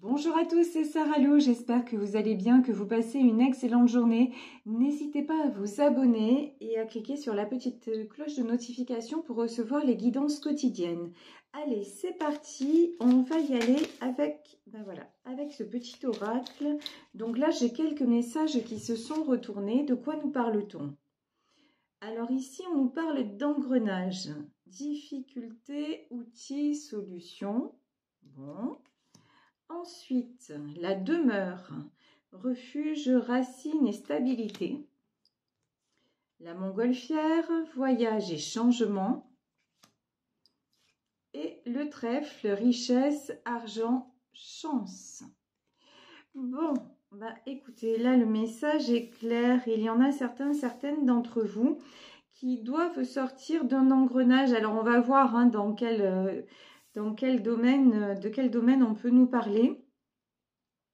Bonjour à tous, c'est Sarah Lou, j'espère que vous allez bien, que vous passez une excellente journée. N'hésitez pas à vous abonner et à cliquer sur la petite cloche de notification pour recevoir les guidances quotidiennes. Allez, c'est parti, on va y aller avec, avec ce petit oracle. Donc là, j'ai quelques messages qui se sont retournés. De quoi nous parle-t-on? Alors ici, on nous parle d'engrenage, difficulté, outils, solutions. Bon. Ensuite, la demeure, refuge, racine et stabilité. La montgolfière, voyage et changement. Et le trèfle, richesse, argent, chance. Bon, écoutez, là le message est clair. Il y en a certaines d'entre vous qui doivent sortir d'un engrenage. Alors on va voir de quel domaine on peut nous parler.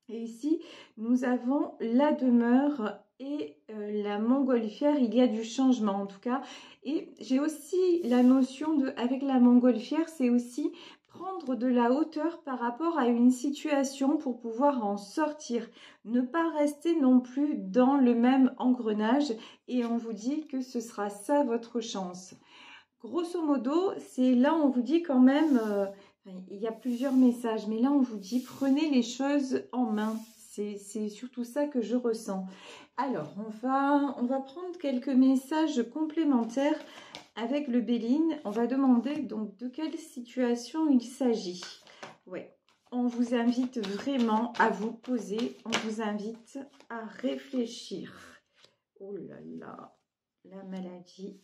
Et ici, nous avons la demeure et la montgolfière. Il y a du changement en tout cas. Et j'ai aussi la notion avec la montgolfière, c'est aussi prendre de la hauteur par rapport à une situation pour pouvoir en sortir. Ne pas rester non plus dans le même engrenage. Et on vous dit que ce sera ça votre chance. Grosso modo, c'est là on vous dit quand même, il y a plusieurs messages, mais là on vous dit prenez les choses en main. C'est surtout ça que je ressens. Alors, on va prendre quelques messages complémentaires avec le Béline. On va demander donc de quelle situation il s'agit. Ouais, on vous invite vraiment à vous poser, on vous invite à réfléchir. Oh là là, la maladie.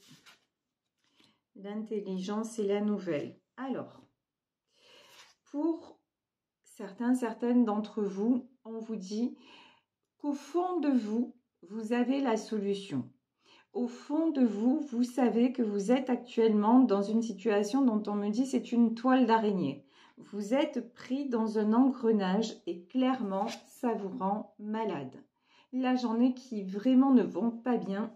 L'intelligence et la nouvelle. Alors, pour certaines d'entre vous, on vous dit qu'au fond de vous, vous avez la solution. Au fond de vous, vous savez que vous êtes actuellement dans une situation dont on me dit c'est une toile d'araignée. Vous êtes pris dans un engrenage et clairement, ça vous rend malade. Là, j'en ai qui vraiment ne vont pas bien.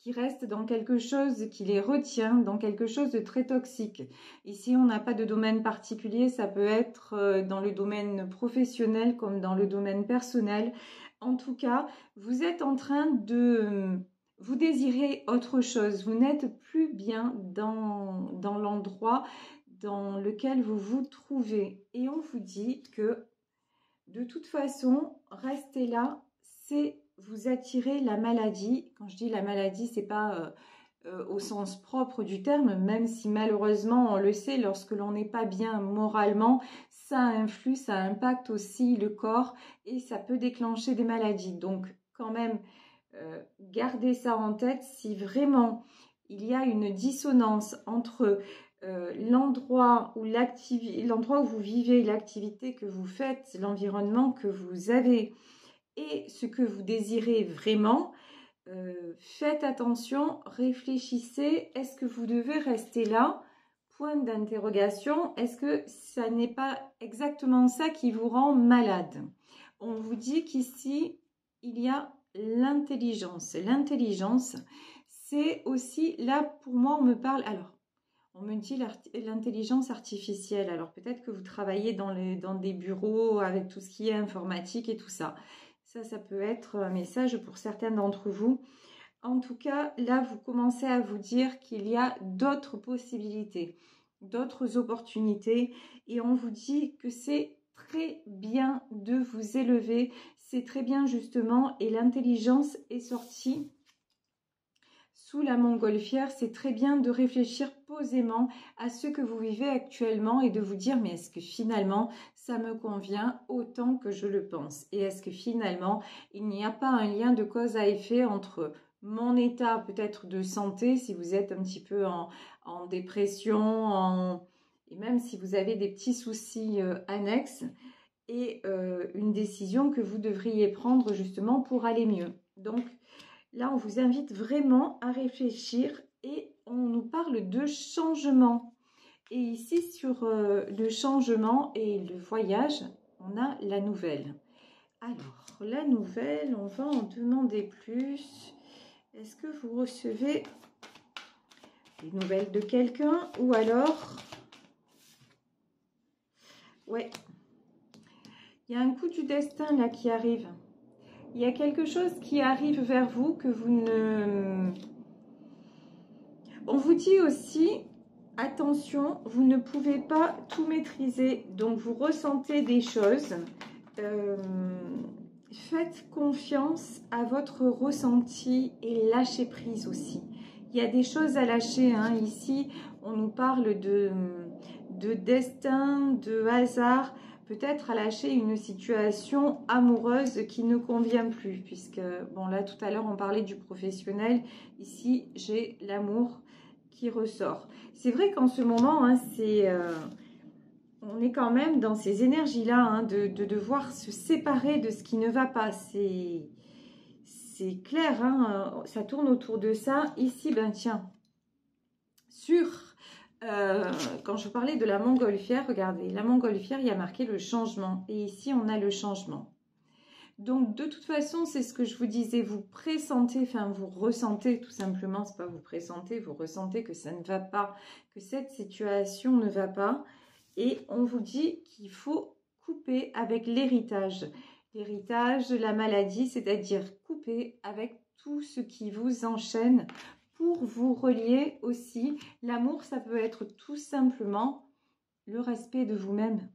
Qui restent dans quelque chose qui les retient, dans quelque chose de très toxique. Ici, on n'a pas de domaine particulier, ça peut être dans le domaine professionnel comme dans le domaine personnel. En tout cas, vous êtes en train de... Vous désirez autre chose, vous n'êtes plus bien dans l'endroit dans lequel vous vous trouvez. Et on vous dit que de toute façon, restez là, c'est vous attirer la maladie. Quand je dis la maladie, c'est pas au sens propre du terme, même si malheureusement, on le sait, lorsque l'on n'est pas bien moralement, ça influe, ça impacte aussi le corps et ça peut déclencher des maladies. Donc, quand même, gardez ça en tête. Si vraiment il y a une dissonance entre l'endroit où vous vivez, l'activité que vous faites, l'environnement que vous avez et ce que vous désirez vraiment, faites attention, réfléchissez, est-ce que vous devez rester là? Point d'interrogation, est-ce que ça n'est pas exactement ça qui vous rend malade? On vous dit qu'ici, il y a l'intelligence. L'intelligence, c'est aussi, là pour moi, on me parle, alors, on me dit l'intelligence artificielle. Alors peut-être que vous travaillez dans des bureaux avec tout ce qui est informatique et tout ça. Ça peut être un message pour certains d'entre vous. En tout cas, là, vous commencez à vous dire qu'il y a d'autres possibilités, d'autres opportunités. Et on vous dit que c'est très bien de vous élever. C'est très bien justement. Et l'intelligence est sortie sous la montgolfière, c'est très bien de réfléchir posément à ce que vous vivez actuellement et de vous dire mais est-ce que finalement ça me convient autant que je le pense? Et est-ce que finalement il n'y a pas un lien de cause à effet entre mon état peut-être de santé, si vous êtes un petit peu en dépression, et même si vous avez des petits soucis annexes, et une décision que vous devriez prendre justement pour aller mieux. Donc, là, on vous invite vraiment à réfléchir et on nous parle de changement. Et ici, sur le changement et le voyage, on a la nouvelle. Alors, la nouvelle, on va en demander plus. Est-ce que vous recevez des nouvelles de quelqu'un ou alors... Ouais, Il y a un coup du destin là qui arrive. Il y a quelque chose qui arrive vers vous que vous ne... On vous dit aussi, attention, vous ne pouvez pas tout maîtriser. Donc, vous ressentez des choses. Faites confiance à votre ressenti et lâchez prise aussi. Il y a des choses à lâcher. Hein. Ici, on nous parle de destin, de hasard. Peut-être à lâcher une situation amoureuse qui ne convient plus. Puisque, bon là, tout à l'heure, on parlait du professionnel. Ici, j'ai l'amour qui ressort. C'est vrai qu'en ce moment, hein, on est quand même dans ces énergies-là, hein, de devoir se séparer de ce qui ne va pas. C'est clair, hein, ça tourne autour de ça. Ici, ben tiens, quand je parlais de la montgolfière, regardez, la montgolfière, il y a marqué le changement. Et ici, on a le changement. Donc, de toute façon, c'est ce que je vous disais, vous pressentez, enfin, vous ressentez tout simplement, c'est pas vous pressentez, vous ressentez que ça ne va pas, que cette situation ne va pas. Et on vous dit qu'il faut couper avec l'héritage. L'héritage, la maladie, c'est-à-dire couper avec tout ce qui vous enchaîne pour vous relier aussi. L'amour, ça peut être tout simplement le respect de vous-même.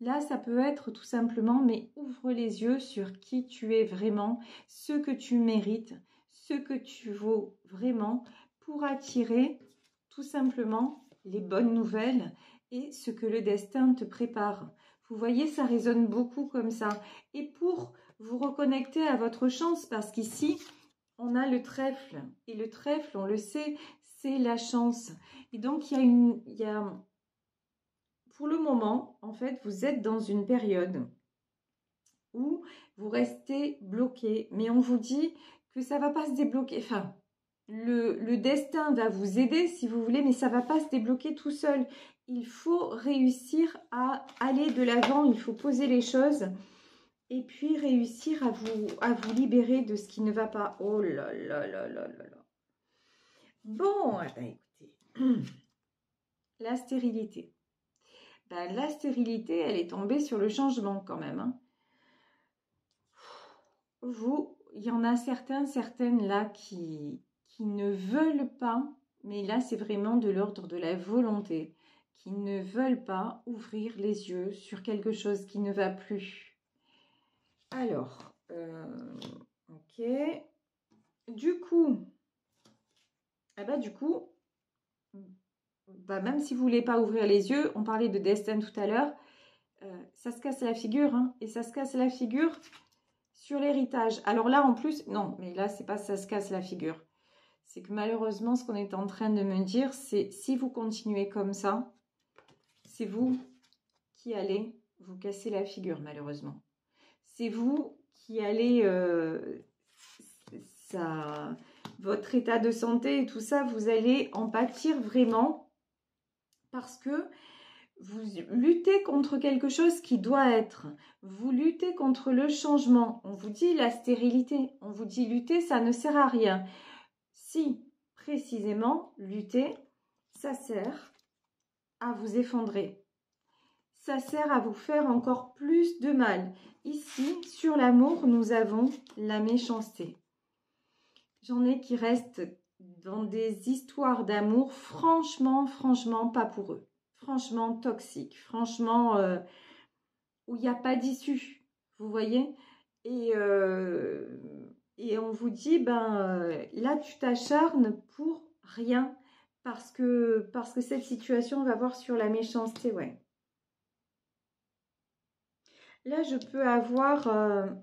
Là, ça peut être tout simplement, mais ouvre les yeux sur qui tu es vraiment, ce que tu mérites, ce que tu vaux vraiment pour attirer tout simplement les bonnes nouvelles et ce que le destin te prépare. Vous voyez, ça résonne beaucoup comme ça. Et pour vous reconnecter à votre chance, parce qu'ici, on a le trèfle. Et le trèfle, on le sait, c'est la chance. Et donc, il y a pour le moment, en fait, vous êtes dans une période où vous restez bloqué. Mais on vous dit que ça ne va pas se débloquer. Enfin, le destin va vous aider si vous voulez, mais ça ne va pas se débloquer tout seul. Il faut réussir à aller de l'avant, il faut poser les choses et puis réussir à vous libérer de ce qui ne va pas. Oh là là là là là là. Bon, eh bien, écoutez, la stérilité. Ben, la stérilité, elle est tombée sur le changement quand même. Hein. Il y en a certaines là qui ne veulent pas, mais là c'est vraiment de l'ordre de la volonté, qui ne veulent pas ouvrir les yeux sur quelque chose qui ne va plus. Alors, ok. Du coup, même si vous ne voulez pas ouvrir les yeux, on parlait de destin tout à l'heure, ça se casse la figure, hein, et ça se casse la figure sur l'héritage. Alors là, en plus, non, mais là, c'est pas ça se casse la figure. C'est que malheureusement, ce qu'on est en train de me dire, c'est si vous continuez comme ça, c'est vous qui allez vous casser la figure, malheureusement. C'est vous qui allez... votre état de santé et tout ça, vous allez en pâtir vraiment parce que vous luttez contre quelque chose qui doit être. Vous luttez contre le changement. On vous dit la stérilité. On vous dit lutter, ça ne sert à rien. Si, précisément, lutter, ça sert à vous effondrer. Ça sert à vous faire encore plus de mal. Ici, sur l'amour, nous avons la méchanceté. J'en ai qui restent dans des histoires d'amour, franchement, pas pour eux. Franchement toxique, franchement où il n'y a pas d'issue, vous voyez, et on vous dit, là tu t'acharnes pour rien, parce que cette situation va voir sur la méchanceté, ouais. Là je peux avoir,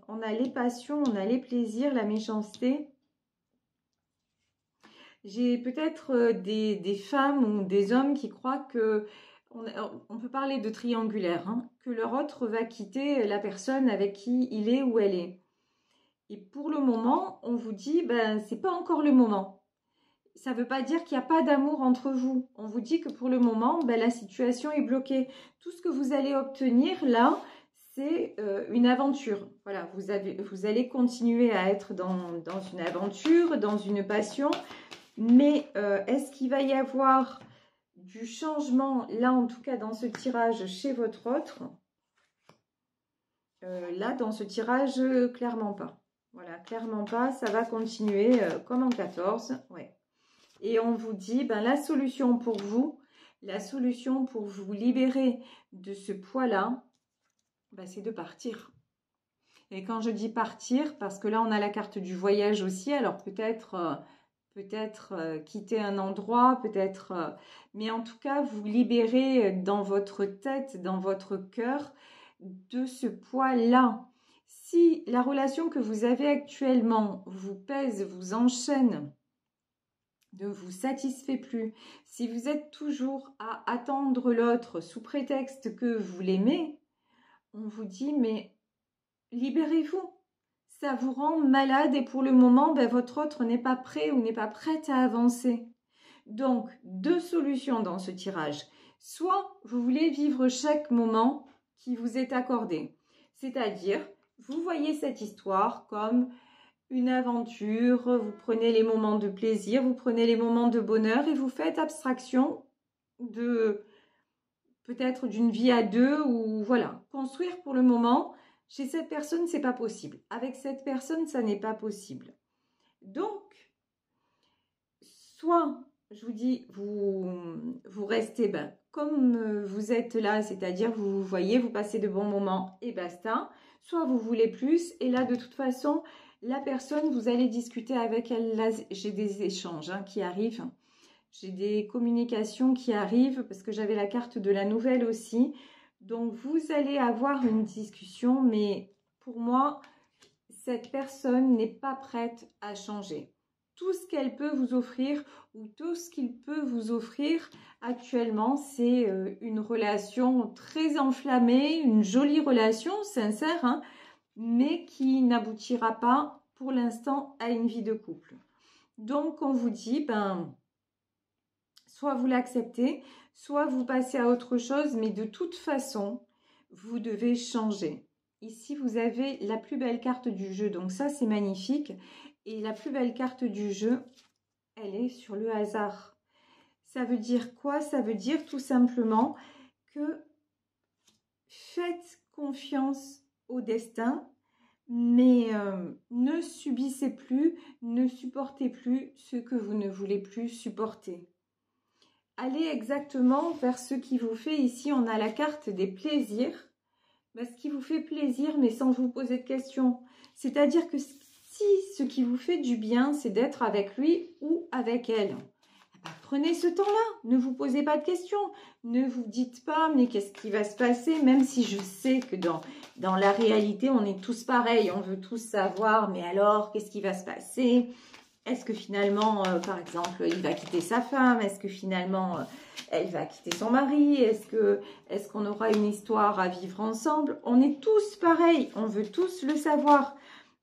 on a les passions, on a les plaisirs, la méchanceté. J'ai peut-être des femmes ou des hommes qui croient que, on peut parler de triangulaire, hein, que leur autre va quitter la personne avec qui il est ou elle est. Et pour le moment, on vous dit, c'est pas encore le moment. Ça ne veut pas dire qu'il n'y a pas d'amour entre vous. On vous dit que pour le moment, la situation est bloquée. Tout ce que vous allez obtenir là, c'est une aventure. Voilà, vous allez continuer à être dans une aventure, dans une passion. Mais est-ce qu'il va y avoir du changement, là en tout cas dans ce tirage, chez votre autre? Là, dans ce tirage, clairement pas. Voilà, clairement pas. Ça va continuer comme en 14. Ouais. Et on vous dit, ben, la solution pour vous libérer de ce poids-là, ben, c'est de partir. Et quand je dis partir, parce que là, on a la carte du voyage aussi, alors peut-être quitter un endroit, mais en tout cas, vous libérer dans votre tête, dans votre cœur, de ce poids-là. Si la relation que vous avez actuellement vous pèse, vous enchaîne, ne vous satisfait plus, si vous êtes toujours à attendre l'autre sous prétexte que vous l'aimez, on vous dit, mais libérez-vous. Ça vous rend malade et pour le moment, ben, votre autre n'est pas prêt ou n'est pas prête à avancer. Donc, deux solutions dans ce tirage. Soit vous voulez vivre chaque moment qui vous est accordé. C'est-à-dire, vous voyez cette histoire comme une aventure, vous prenez les moments de plaisir, vous prenez les moments de bonheur et vous faites abstraction de peut-être d'une vie à deux ou voilà, construire pour le moment. Chez cette personne, c'est pas possible. Avec cette personne, ça n'est pas possible. Donc, soit, je vous dis, vous restez comme vous êtes là, c'est-à-dire vous voyez, vous passez de bons moments et basta. Soit vous voulez plus et là, de toute façon, la personne, vous allez discuter avec elle. Là, j'ai des échanges qui arrivent. J'ai des communications qui arrivent parce que j'avais la carte de la nouvelle aussi. Donc, vous allez avoir une discussion, mais pour moi, cette personne n'est pas prête à changer. Tout ce qu'elle peut vous offrir ou tout ce qu'il peut vous offrir actuellement, c'est une relation très enflammée, une jolie relation, sincère, mais qui n'aboutira pas pour l'instant à une vie de couple. Donc, on vous dit, soit vous l'acceptez, soit vous passez à autre chose, mais de toute façon, vous devez changer. Ici, vous avez la plus belle carte du jeu, donc ça, c'est magnifique. Et la plus belle carte du jeu, elle est sur le hasard. Ça veut dire quoi? Ça veut dire tout simplement que faites confiance au destin, mais ne subissez plus, ne supportez plus ce que vous ne voulez plus supporter. Allez exactement vers ce qui vous fait, ici on a la carte des plaisirs, ce qui vous fait plaisir mais sans vous poser de questions. C'est-à-dire que si ce qui vous fait du bien c'est d'être avec lui ou avec elle, prenez ce temps-là, ne vous posez pas de questions, ne vous dites pas mais qu'est-ce qui va se passer, même si je sais que dans la réalité on est tous pareils, on veut tous savoir mais alors qu'est-ce qui va se passer? Est-ce que finalement, par exemple, il va quitter sa femme? Est-ce que finalement, elle va quitter son mari? Est-ce qu'on aura une histoire à vivre ensemble? On est tous pareils, on veut tous le savoir.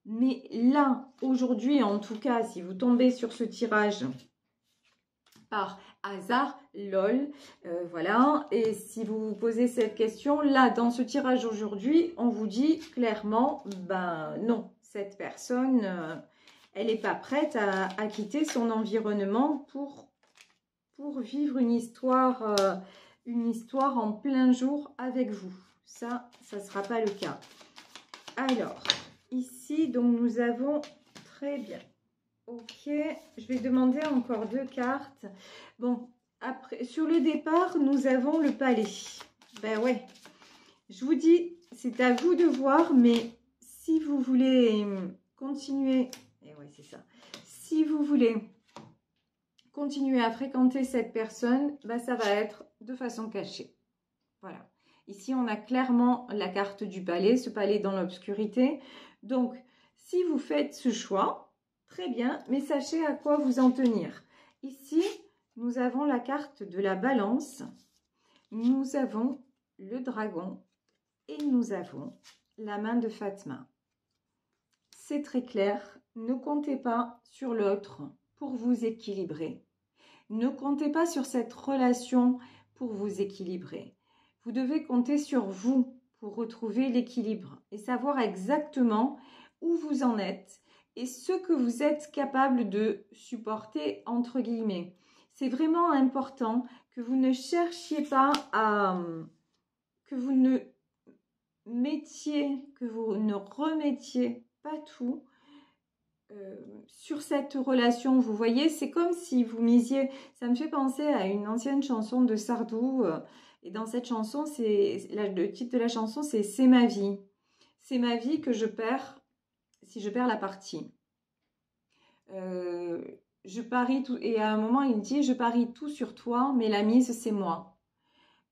Mais là, aujourd'hui, en tout cas, si vous tombez sur ce tirage par hasard, lol, voilà. Et si vous vous posez cette question, là, dans ce tirage aujourd'hui, on vous dit clairement, non, cette personne... elle n'est pas prête à quitter son environnement pour vivre une histoire en plein jour avec vous. Ça ne sera pas le cas. Alors, ici, donc nous avons... Très bien. Ok, je vais demander encore 2 cartes. Bon, après, sur le départ, nous avons le palais. Ben ouais, je vous dis, c'est à vous de voir, mais si vous voulez continuer... Et oui, c'est ça. Si vous voulez continuer à fréquenter cette personne, ça va être de façon cachée. Voilà. Ici, on a clairement la carte du palais, ce palais dans l'obscurité. Donc, si vous faites ce choix, très bien, mais sachez à quoi vous en tenir. Ici, nous avons la carte de la balance, nous avons le dragon et nous avons la main de Fatma. C'est très clair. Ne comptez pas sur l'autre pour vous équilibrer. Ne comptez pas sur cette relation pour vous équilibrer. Vous devez compter sur vous pour retrouver l'équilibre et savoir exactement où vous en êtes et ce que vous êtes capable de supporter entre guillemets. C'est vraiment important que vous ne cherchiez pas à... que vous ne mettiez, que vous ne remettiez pas tout sur cette relation. Vous voyez, c'est comme si vous misiez, ça me fait penser à une ancienne chanson de Sardou, et dans cette chanson, le titre de la chanson, c'est ma vie. C'est ma vie que je perds si je perds la partie. Je parie tout, et à un moment, il dit, je parie tout sur toi, mais la mise, c'est moi.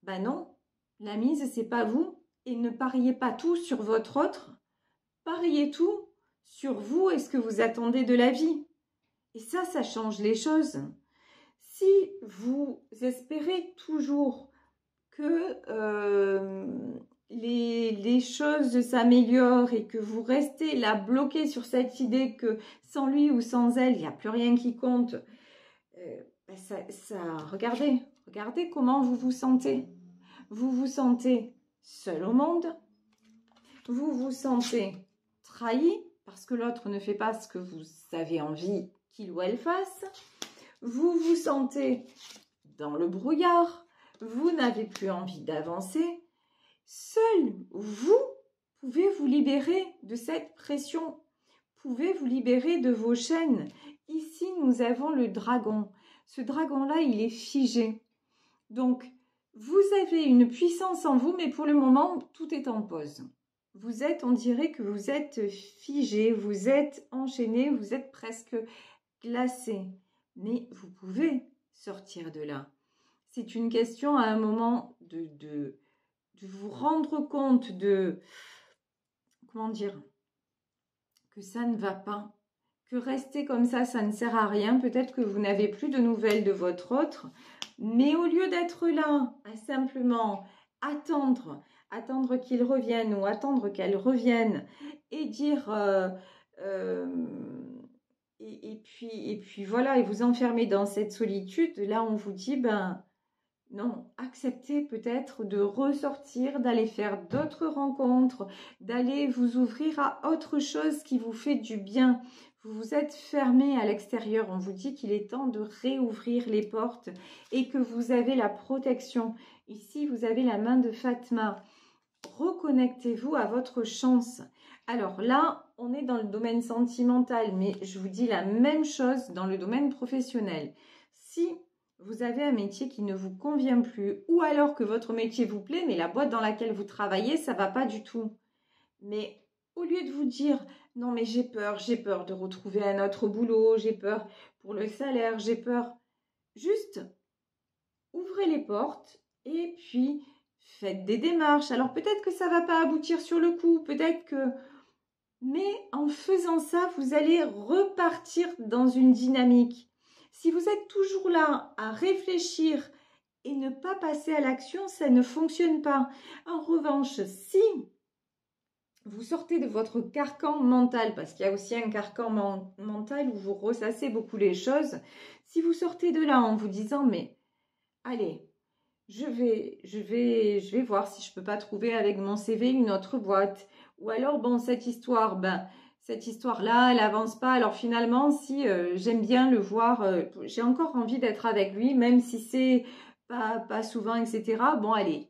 Ben non, la mise, c'est pas vous, et ne pariez pas tout sur votre autre, pariez tout sur vous et ce que vous attendez de la vie. Et ça change les choses. Si vous espérez toujours que les choses s'améliorent et que vous restez là bloqué sur cette idée que sans lui ou sans elle, il n'y a plus rien qui compte, regardez comment vous vous sentez. Vous vous sentez seul au monde, vous vous sentez trahi parce que l'autre ne fait pas ce que vous avez envie qu'il ou elle fasse, vous vous sentez dans le brouillard, vous n'avez plus envie d'avancer. Seul vous pouvez vous libérer de cette pression, pouvez vous libérer de vos chaînes. Ici, nous avons le dragon. Ce dragon-là, il est figé. Donc, vous avez une puissance en vous, mais pour le moment, tout est en pause. Vous êtes, on dirait que vous êtes figé, vous êtes enchaîné, vous êtes presque glacé. Mais vous pouvez sortir de là. C'est une question à un moment de vous rendre compte de, comment dire, que ça ne va pas, que rester comme ça ne sert à rien. Peut-être que vous n'avez plus de nouvelles de votre autre, mais au lieu d'être là à simplement attendre qu'il revienne ou attendre qu'elle revienne et dire et puis voilà, et vous enfermer dans cette solitude, là on vous dit ben non, acceptez peut-être de ressortir, d'aller faire d'autres rencontres, d'aller vous ouvrir à autre chose qui vous fait du bien. Vous vous êtes fermé à l'extérieur, on vous dit qu'il est temps de réouvrir les portes et que vous avez la protection. Ici, vous avez la main de Fatma. Reconnectez-vous à votre chance. Alors là, on est dans le domaine sentimental, mais je vous dis la même chose dans le domaine professionnel. Si vous avez un métier qui ne vous convient plus, ou alors que votre métier vous plaît, mais la boîte dans laquelle vous travaillez, ça ne va pas du tout. Mais au lieu de vous dire, non mais j'ai peur de retrouver un autre boulot, j'ai peur pour le salaire, j'ai peur, juste ouvrez les portes et puis faites des démarches. Alors peut-être que ça ne va pas aboutir sur le coup, peut-être que... Mais en faisant ça, vous allez repartir dans une dynamique. Si vous êtes toujours là à réfléchir et ne pas passer à l'action, ça ne fonctionne pas. En revanche, si vous sortez de votre carcan mental, parce qu'il y a aussi un carcan mental où vous ressassez beaucoup les choses, si vous sortez de là en vous disant, mais allez, je vais voir si je peux pas trouver avec mon CV une autre boîte. Ou alors, bon, cette histoire-là, elle avance pas. Alors finalement, si j'aime bien le voir, j'ai encore envie d'être avec lui, même si c'est pas souvent, etc. Bon, allez,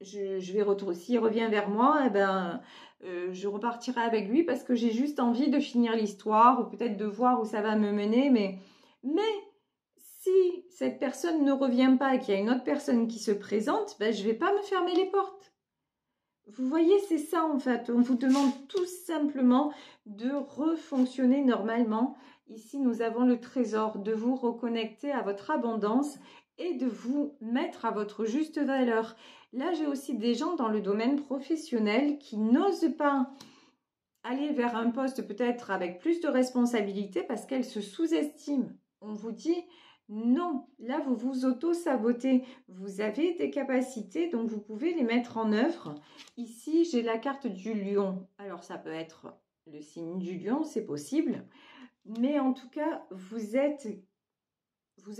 je vais retourner. S'il revient vers moi, eh ben, je repartirai avec lui parce que j'ai juste envie de finir l'histoire ou peut-être de voir où ça va me mener. Mais si cette personne ne revient pas et qu'il y a une autre personne qui se présente, ben, je ne vais pas me fermer les portes. Vous voyez, c'est ça en fait. On vous demande tout simplement de refonctionner normalement. Ici, nous avons le trésor, de vous reconnecter à votre abondance et de vous mettre à votre juste valeur. Là, j'ai aussi des gens dans le domaine professionnel qui n'osent pas aller vers un poste peut-être avec plus de responsabilité parce qu'elles se sous-estiment. On vous dit... Non, là, vous vous auto-sabotez. Vous avez des capacités, donc vous pouvez les mettre en œuvre. Ici, j'ai la carte du lion. Alors, ça peut être le signe du lion, c'est possible. Mais en tout cas, vous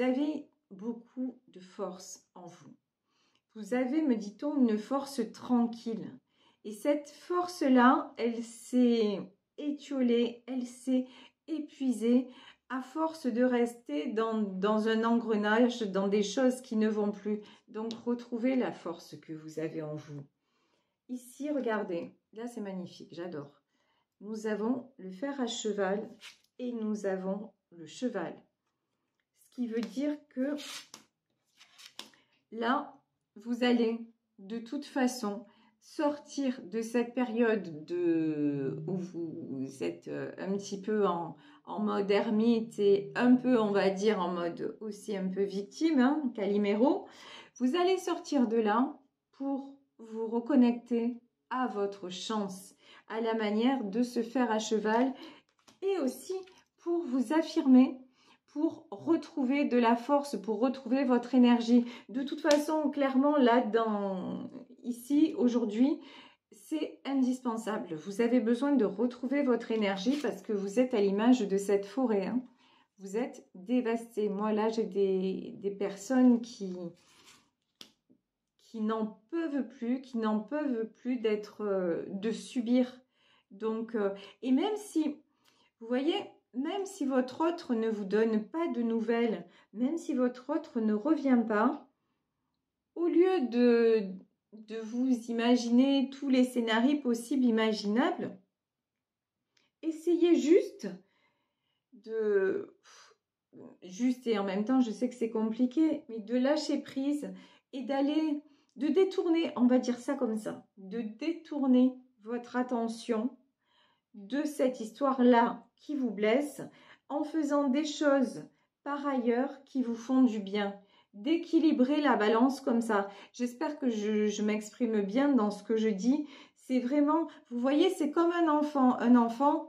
avez beaucoup de force en vous. Vous avez, me dit-on, une force tranquille. Et cette force-là, elle s'est étiolée, elle s'est épuisée à force de rester dans un engrenage, dans des choses qui ne vont plus. Donc, retrouvez la force que vous avez en vous. ici, regardez, là c'est magnifique, j'adore. Nous avons le fer à cheval et nous avons le cheval. Ce qui veut dire que là, vous allez de toute façon sortir de cette période où vous êtes un petit peu en mode ermite et un peu, on va dire, en mode aussi un peu victime, hein, Calimero. Vous allez sortir de là pour vous reconnecter à votre chance, à la manière de se faire à cheval et aussi pour vous affirmer, pour retrouver de la force, pour retrouver votre énergie. De toute façon, clairement, là, ici, aujourd'hui, c'est indispensable. Vous avez besoin de retrouver votre énergie parce que vous êtes à l'image de cette forêt, hein. Vous êtes dévasté. Moi, là, j'ai des personnes qui n'en peuvent plus d'être, de subir. Donc, et même si, vous voyez, même si votre autre ne vous donne pas de nouvelles, même si votre autre ne revient pas, au lieu de vous imaginer tous les scénarios possibles, imaginables, essayez juste et en même temps, je sais que c'est compliqué, mais de lâcher prise et de détourner, on va dire ça comme ça, de détourner votre attention de cette histoire-là qui vous blesse en faisant des choses par ailleurs qui vous font du bien. D'équilibrer la balance comme ça. J'espère que je m'exprime bien dans ce que je dis. C'est vraiment, vous voyez, c'est comme un enfant. Un enfant,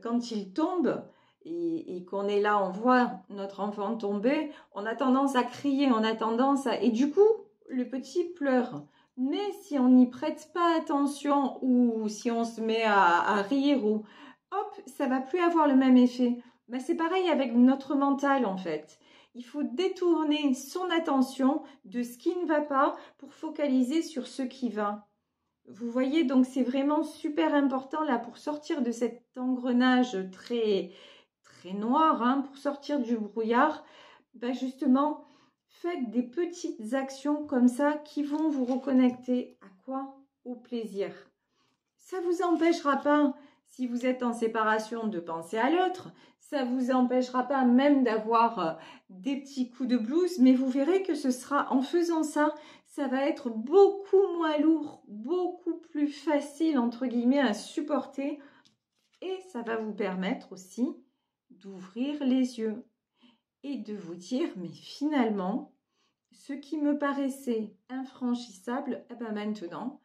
quand il tombe et qu'on est là, on voit notre enfant tomber, on a tendance à crier, on a tendance à... Et du coup, le petit pleure. Mais si on n'y prête pas attention ou si on se met à rire ou hop, ça va plus avoir le même effet. Ben, c'est pareil avec notre mental en fait. Il faut détourner son attention de ce qui ne va pas pour focaliser sur ce qui va. Vous voyez, donc c'est vraiment super important là pour sortir de cet engrenage très, très noir, hein, pour sortir du brouillard. Ben justement, faites des petites actions comme ça qui vont vous reconnecter à quoi? Au plaisir. Ça ne vous empêchera pas, si vous êtes en séparation, de penser à l'autre. Ça ne vous empêchera pas même d'avoir des petits coups de blues, mais vous verrez que ce sera, en faisant ça, ça va être beaucoup moins lourd, beaucoup plus facile, entre guillemets, à supporter. Et ça va vous permettre aussi d'ouvrir les yeux et de vous dire, mais finalement, ce qui me paraissait infranchissable, eh ben maintenant,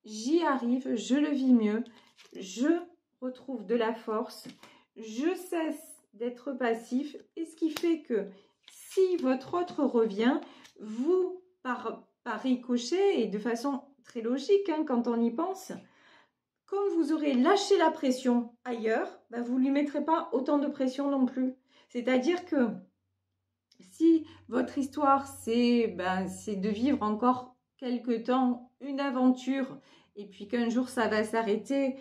j'y arrive, je le vis mieux, je retrouve de la force, je cesse d'être passif, et ce qui fait que si votre autre revient, vous, par ricochet et de façon très logique, hein, quand on y pense, comme vous aurez lâché la pression ailleurs, ben vous ne lui mettrez pas autant de pression non plus. C'est-à-dire que si votre histoire, c'est de vivre encore quelque temps une aventure et puis qu'un jour ça va s'arrêter,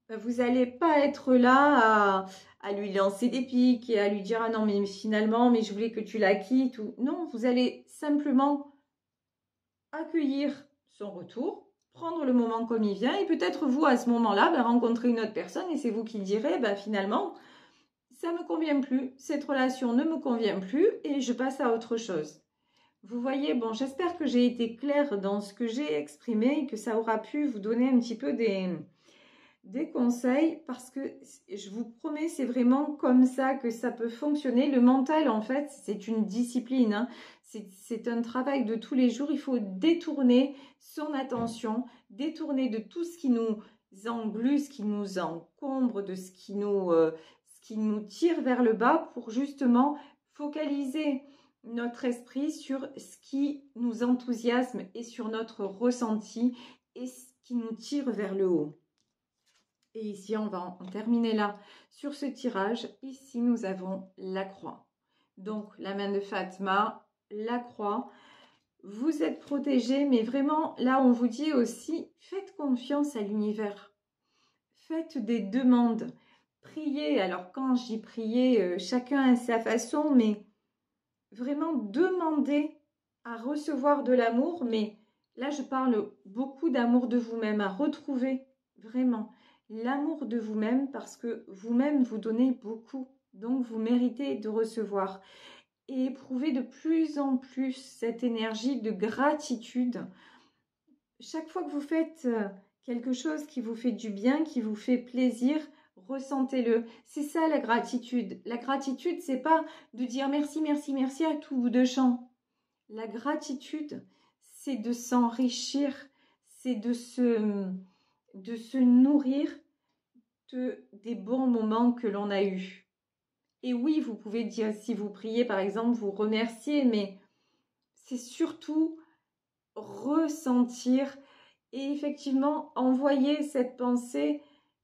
vous n'allez pas être là à lui lancer des piques et à lui dire « Ah non, mais finalement, mais je voulais que tu la quittes. » ou non, vous allez simplement accueillir son retour, prendre le moment comme il vient et peut-être vous, à ce moment-là, rencontrer une autre personne et c'est vous qui direz « Finalement, ça ne me convient plus, cette relation ne me convient plus et je passe à autre chose. » Vous voyez, bon, j'espère que j'ai été claire dans ce que j'ai exprimé et que ça aura pu vous donner un petit peu des conseils parce que je vous promets, c'est vraiment comme ça que ça peut fonctionner. Le mental, en fait, c'est une discipline, hein. C'est un travail de tous les jours. Il faut détourner son attention, détourner de tout ce qui nous englue, ce qui nous encombre, de ce qui nous tire vers le bas pour justement focaliser notre esprit sur ce qui nous enthousiasme et sur notre ressenti et ce qui nous tire vers le haut. Et ici, on va en terminer là sur ce tirage. Ici, nous avons la croix. Donc, la main de Fatma, la croix. Vous êtes protégés, mais vraiment, là, on vous dit aussi, faites confiance à l'univers. Faites des demandes. Priez. Alors, quand je dis prier, chacun à sa façon, mais vraiment demandez à recevoir de l'amour, mais Là, je parle beaucoup d'amour de vous-même, à retrouver vraiment l'amour de vous-même parce que vous-même vous donnez beaucoup. Donc, vous méritez de recevoir et éprouver de plus en plus cette énergie de gratitude. Chaque fois que vous faites quelque chose qui vous fait du bien, qui vous fait plaisir, ressentez-le. C'est ça la gratitude. La gratitude, c'est pas de dire merci, merci, merci à tout bout de champ. La gratitude, c'est de s'enrichir, c'est de se nourrir des bons moments que l'on a eus. Et oui, vous pouvez dire, si vous priez par exemple, vous remercier, mais c'est surtout ressentir et effectivement envoyer cette pensée,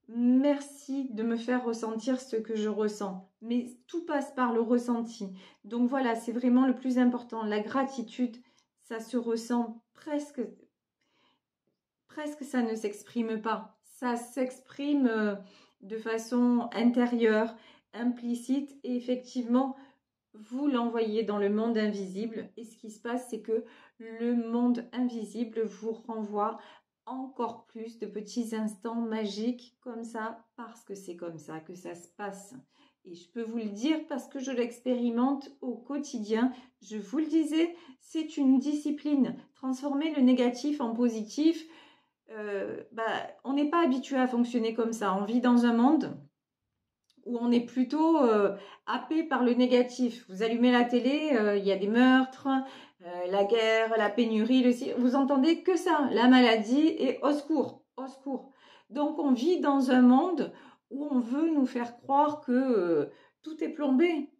merci de me faire ressentir ce que je ressens. Mais tout passe par le ressenti. Donc voilà, c'est vraiment le plus important. La gratitude, ça se ressent presque ça ne s'exprime pas. Ça s'exprime de façon intérieure, implicite et effectivement, vous l'envoyez dans le monde invisible et ce qui se passe, c'est que le monde invisible vous renvoie encore plus de petits instants magiques comme ça, parce que c'est comme ça que ça se passe. Et je peux vous le dire parce que je l'expérimente au quotidien. Je vous le disais, c'est une discipline. Transformer le négatif en positif, on n'est pas habitué à fonctionner comme ça. On vit dans un monde où on est plutôt happé par le négatif. Vous allumez la télé, il y a des meurtres, la guerre, la pénurie, vous entendez que ça, la maladie et au secours, au secours. Donc on vit dans un monde où on veut nous faire croire que tout est plombé.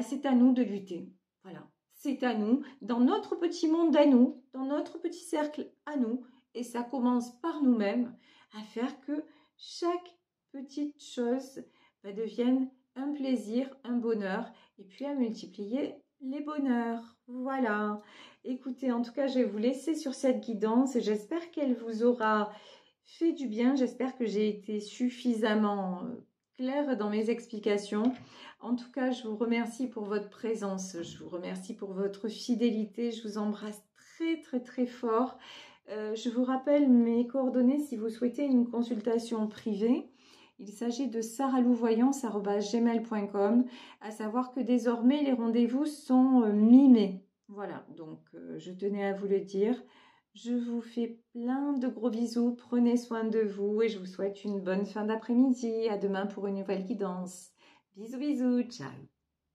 C'est à nous de lutter. Voilà, c'est à nous, dans notre petit monde à nous, dans notre petit cercle à nous, et ça commence par nous-mêmes, à faire que chaque petite chose devienne un plaisir, un bonheur, et puis à multiplier les bonheurs. Voilà. Écoutez, en tout cas, je vais vous laisser sur cette guidance et j'espère qu'elle vous aura fait du bien. J'espère que j'ai été suffisamment claire dans mes explications. En tout cas, je vous remercie pour votre présence. Je vous remercie pour votre fidélité. Je vous embrasse très, très, très fort. Je vous rappelle mes coordonnées si vous souhaitez une consultation privée. Il s'agit de saralouvoyance@gmail.com, à savoir que désormais les rendez-vous sont mi-mai. Voilà, donc je tenais à vous le dire. Je vous fais plein de gros bisous, prenez soin de vous et je vous souhaite une bonne fin d'après-midi. À demain pour une nouvelle guidance. Bisous, bisous, ciao.